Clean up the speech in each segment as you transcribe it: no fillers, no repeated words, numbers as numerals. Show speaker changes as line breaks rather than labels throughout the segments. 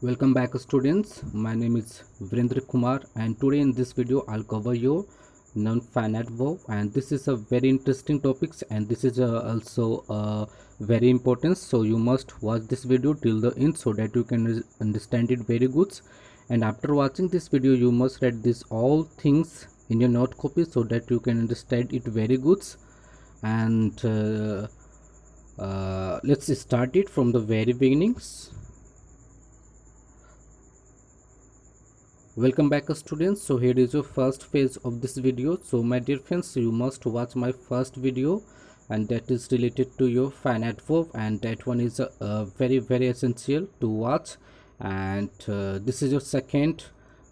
Welcome back students. My name is Virendra Kumar and today in this video I'll cover your non-finite verb, and this is a very interesting topics, and this is also very important, so you must watch this video till the end so that you can understand it very good. And after watching this video you must write this all things in your note copy so that you can understand it very good. And let's start it from the very beginnings. Welcome back students. So here is your first phase of this video. So my dear friends, you must watch my first video, and that is related to your finite verb, and that one is very essential to watch. And this is your second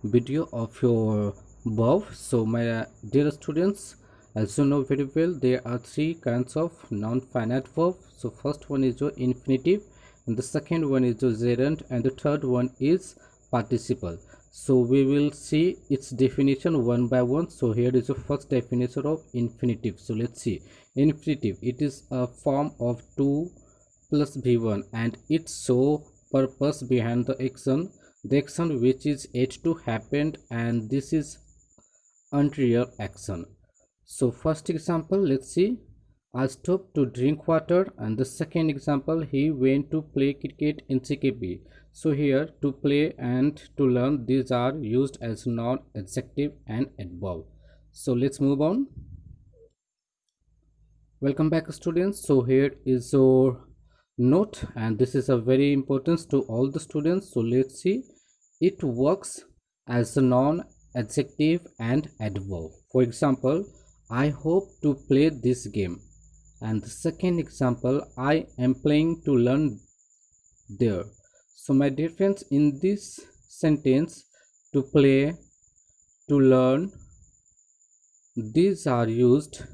video of your verb. So my dear students, as you know very well, there are three kinds of non-finite verb. So first one is your infinitive, and the second one is your gerund, and the third one is participle. So we will see its definition one by one. So here is the first definition of infinitive. So let's see. Infinitive, it is a form of 2 plus v1, and its sole purpose behind the action which is yet to happen, and this is unreal action. So first example, let's see. I stopped to drink water, and the second example, he went to play cricket in CKP. So here, to play and to learn, these are used as non-adjective and adverb. So let's move on. Welcome back students. So here is your note, and this is a very important to all the students. So let's see. It works as a non-adjective and adverb. For example, I hope to play this game. And the second example, I am playing to learn there. So my dear friends, in this sentence, to play, to learn, these are used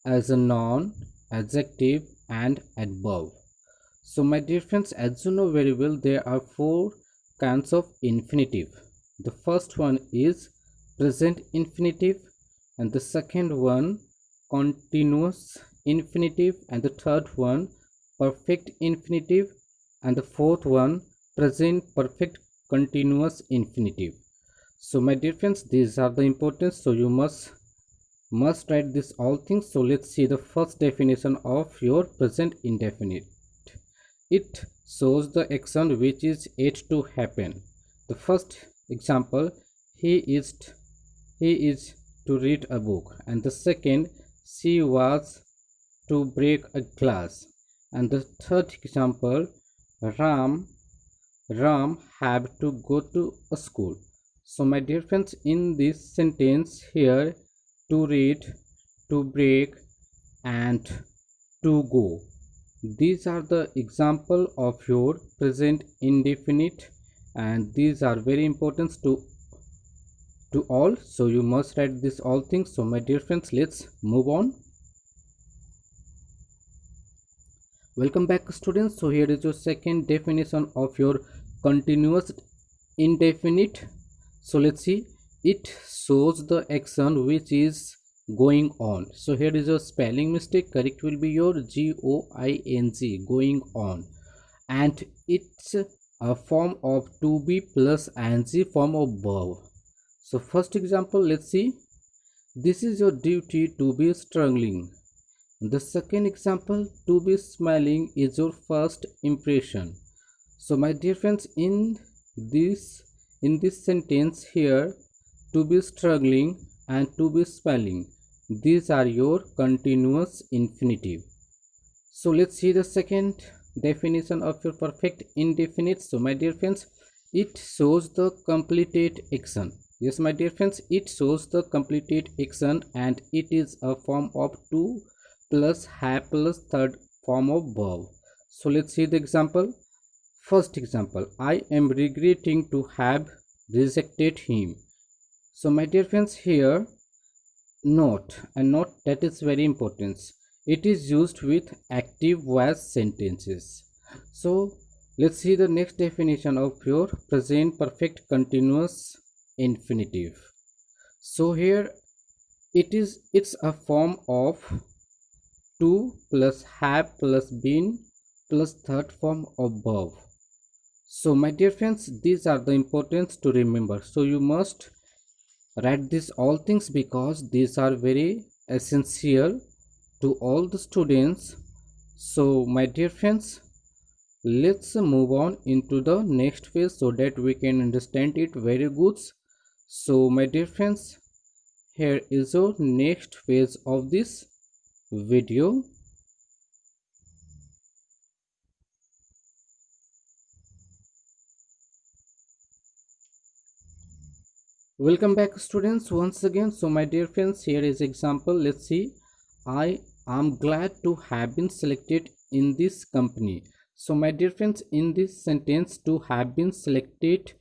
as a noun, adjective and adverb. So my dear friends, as you know very well, there are four kinds of infinitive. The first one is present infinitive, and the second one continuous infinitive, and the third one perfect infinitive, and the fourth one present perfect continuous infinitive. So my dear friends, these are the importance, so you must write this all things. So let's see the first definition of your present indefinite. It shows the action which is yet to happen. The first example, he is to read a book, and the second, she was to break a glass, and the third example, Ram have to go to a school. So my dear friends, in this sentence here, to read, to break and to go, these are the example of your present indefinite, and these are very important to all, so you must write this all things. So my dear friends, let's move on. Welcome back students. So here is your second definition of your continuous indefinite. So let's see. It shows the action which is going on. So here is your spelling mistake. Correct will be your going, going on, and it's a form of to be plus ing form of verb. So first example, let's see. This is your duty to be struggling. The second example, to be smiling is your first impression. So my dear friends, in this sentence here, to be struggling and to be smiling, these are your continuous infinitive. So let's see the second definition of your perfect indefinite. So my dear friends, it shows the completed action. Yes my dear friends, it shows the completed action, and it is a form of to plus have plus third form of verb. So let's see the example. First example, I am regretting to have rejected him. So my dear friends, here note, that is very important. It is used with active voice sentences. So let's see the next definition of your present perfect continuous infinitive. So here it's a form of to plus have plus been plus third form of verb. So my dear friends, these are the importance to remember. So you must write these all things because these are very essential to all the students. So my dear friends, let's move on into the next phase so that we can understand it very good. So my dear friends, here is our next phase of this video. Welcome back students once again. So my dear friends, here is example. Let's see. I am glad to have been selected in this company. So my dear friends, in this sentence, to have been selected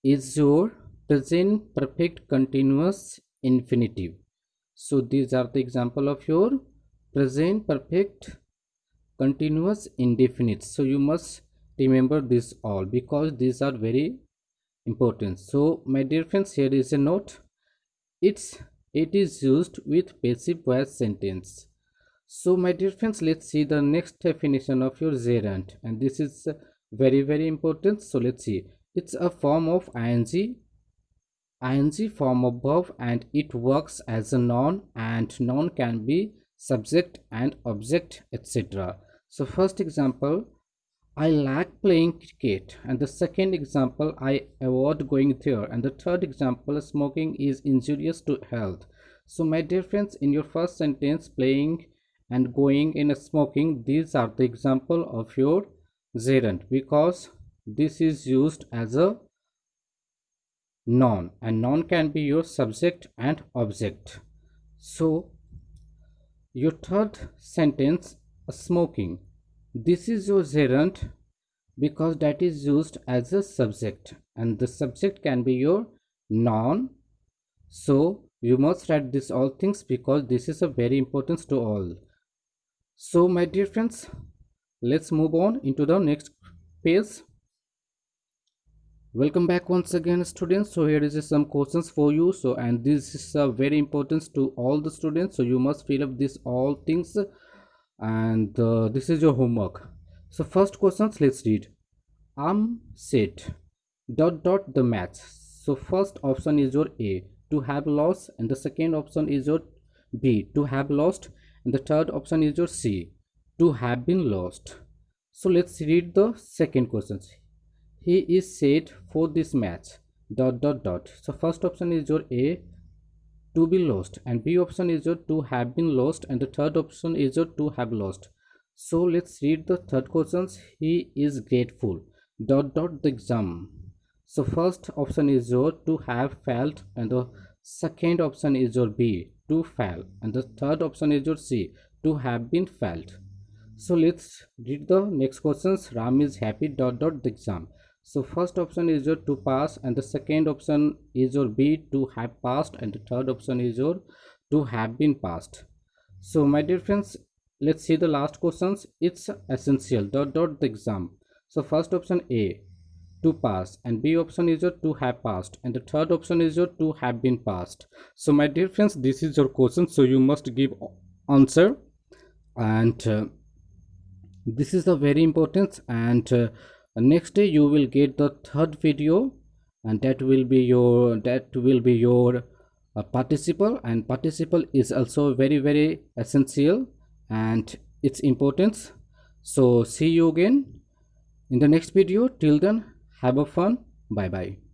is your present perfect continuous infinitive. So these are the example of your present perfect continuous indefinite. So you must remember this all because these are very important. So my dear friends, here is a note. It is used with passive voice sentence. So my dear friends, let's see the next definition of your gerund, and this is very important. So let's see. It's a form of ing form of verb, and it works as a noun, and noun can be subject and object, etc. So first example, I like playing cricket, and the second example, I avoid going there, and the third example, smoking is injurious to health. So my dear friends, in your first sentence, playing and going in smoking, these are the example of your gerund because this is used as a noun, and noun can be your subject and object. So your third sentence, smoking, this is your gerund because that is used as a subject, and the subject can be your noun. So you must write this all things because this is a very important to all. So my dear friends, let's move on into the next page. Welcome back once again students. So here is some questions for you. So and this is very important to all the students, so you must fill up this all things, and this is your homework. So first questions, let's read. Set the match. So first option is your A, to have lost, and the second option is your B, to have lost, and the third option is your C, to have been lost. So let's read the second questions. He is set for this match. So first option is your A, to be lost, and B option is your to have been lost, and the third option is your to have lost. So let's read the third questions. He is grateful. The exam. So first option is your to have failed, and the second option is your B, to fail, and the third option is your C, to have been failed. So let's read the next questions. Ram is happy. The exam. So first option is your to pass, and the second option is your B, to have passed, and the third option is your to have been passed. So my dear friends, let's see the last questions. It's essential. The exam. So first option A, to pass, and B option is your to have passed, and the third option is your to have been passed. So my dear friends, this is your question, so you must give answer, and this is the very important. And next day you will get the third video, and that will be your participle, and participle is also very essential and its importance. So see you again in the next video. Till then, have a fun. Bye bye.